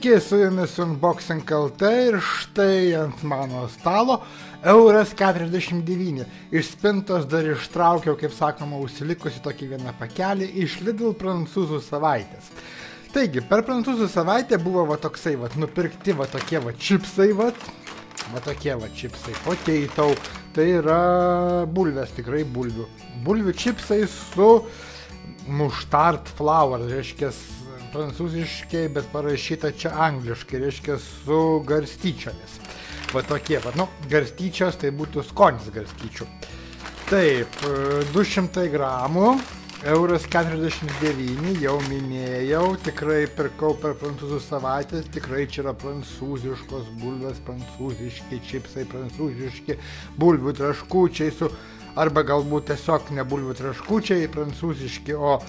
Sveiki, su jumis Unboxing LT ir štai ant mano stalo €1,49. Iš spintos dar ištraukiau, kaip sakoma, užsilikusi tokį vieną pakelį iš Lidl prancūzų savaitės. Taigi, per prancūzų savaitę buvo va toksai, va, nupirkti va tokie va čipsai, va tokie va čipsai, potato, tai yra bulvės, tikrai bulvių. Bulvių čipsai su mustard flour, reiškia prancūziškai, bet parašyta čia angliškai, reiškia su garstyčiomis. Va tokie, va, nu, garstyčios, tai būtų skonis garstyčių. Taip, 200 gramų, €1,49, jau minėjau, tikrai pirkau per prancūzų savaitės, tikrai čia yra prancūziškos bulvės, prancūziški čipsai, prancūziški bulvių traškučiai su, arba galbūt tiesiog ne bulvių traškučiai prancūziški, o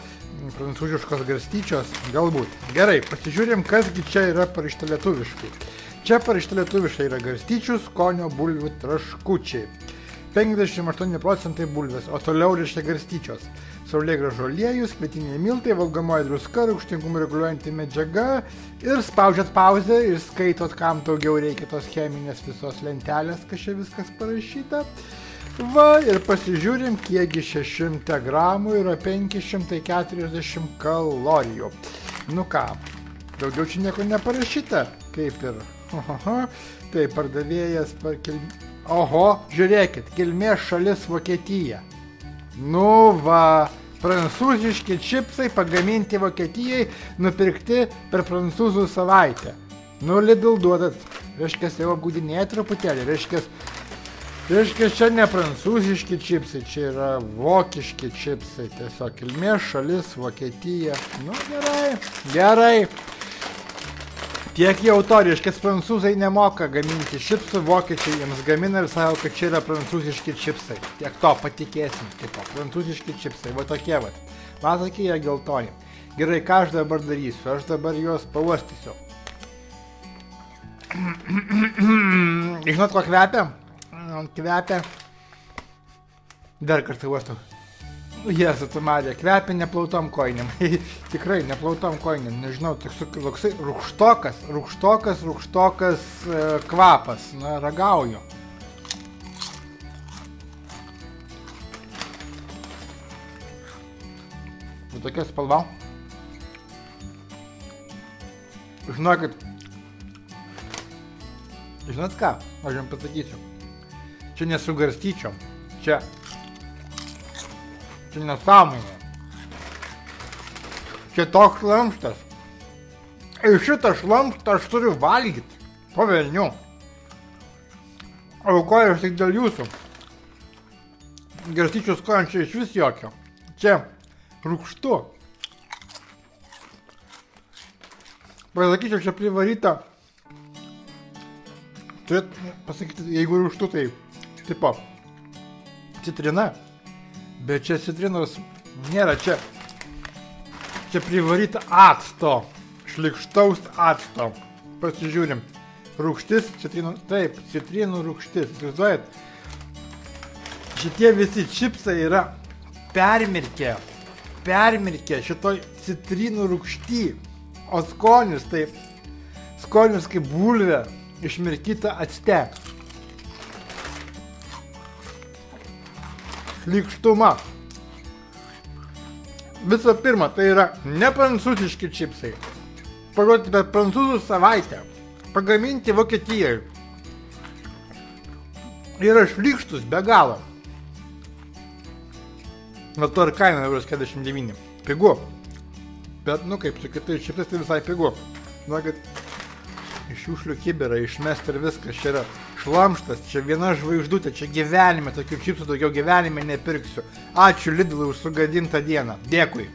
prancūziškos garstyčios, galbūt. Gerai, pasižiūrėm, kasgi čia yra parašyta lietuviškai. Čia parašyta lietuviškai yra garstyčių skonio bulvių traškučiai. 58% bulvės, o toliau reiškia garstyčios. Saulėgrąžų aliejus, kvietiniai miltai, valgomoji druska, rūgštingumą reguliuojanti medžiaga ir spaudžiat pauzę ir skaitot, kam daugiau reikia tos cheminės visos lentelės, kas čia viskas parašyta. Va, ir pasižiūrim, kiekgi 600 gramų yra 540 kalorijų. Nu ką, daugiau čia nieko neparašyta, kaip ir. Tai pardavėjas, oho, žiūrėkit, kilmės šalis Vokietija. Nu va, prancūziški čipsai pagaminti Vokietijai, nupirkti per prancūzų savaitę. Nu, Lidl duodat, reiškia, jau apgaudinėja truputėlį, reiškia, čia ne prancūziški čipsai, čia yra vokiški čipsai, tiesiog kilmės šalis Vokietija. Nu, gerai. Tiek jau to, reiškia, prancūzai nemoka gaminti čipsų, vokiečiai jiems gamina ir sako, kad čia yra prancūziški čipsai. Tiek to, patikėsim, tipo, prancūziški čipsai, va tokie va. Man sakė, jie geltoni. Gerai, ką aš dabar darysiu? Aš dabar juos pauostysiu. Žinot, ko kvepia? Kvepia. Dar kartą uostau. Jesu, tu Marija, kvepia neplautom kojinėm. Tikrai, neplautom kojinėm. Nežinau, toksai rūgštokas kvapas. Na, ragauju. Va tokia spalva. Žinokit. Žinot ką? Aš jums pasakysiu. Čia nesu garstyčiom. Čia nesąmonė. Čia toks šlamštas. Ir šitą šlamštą aš turiu valgyti. Po velnių. Aukoju aš tik dėl jūsų. Garstyčių skonio čia iš vis jokio. Čia rūgštu. Pasakyčiau, čia privaryta. Turėt pasakyti, jeigu rūgštu, tai tipo citrina. Bet čia citrinos nėra, čia privaryta acto, šlikštaus acto. Pasižiūrim, rūgštis, citrinų, taip, citrinų rūgštis, įsivaizduojat? Šitie visi čipsai yra permirkę šitoj citrinų rūgšty, o skonis, tai skonis kaip bulvė išmirkyta acte. Šlykštuma. Visų pirma, tai yra ne prancūziški čipsai. Parodyti per prancūzų savaitę. Pagaminti Vokietijai. Yra šlykštus be galo. Na to ir kaina €1,49. Pigu. Bet, nu kaip su kitais čipsais, tai visai pigu. Na, kad iš šiukšlių kibirą išmesti ir viskas, čia yra šlamštas, čia viena žvaigždutė, čia gyvenime, tokių čipsų daugiau gyvenime nepirksiu. Ačiū Lidlui už sugadintą dieną. Dėkui.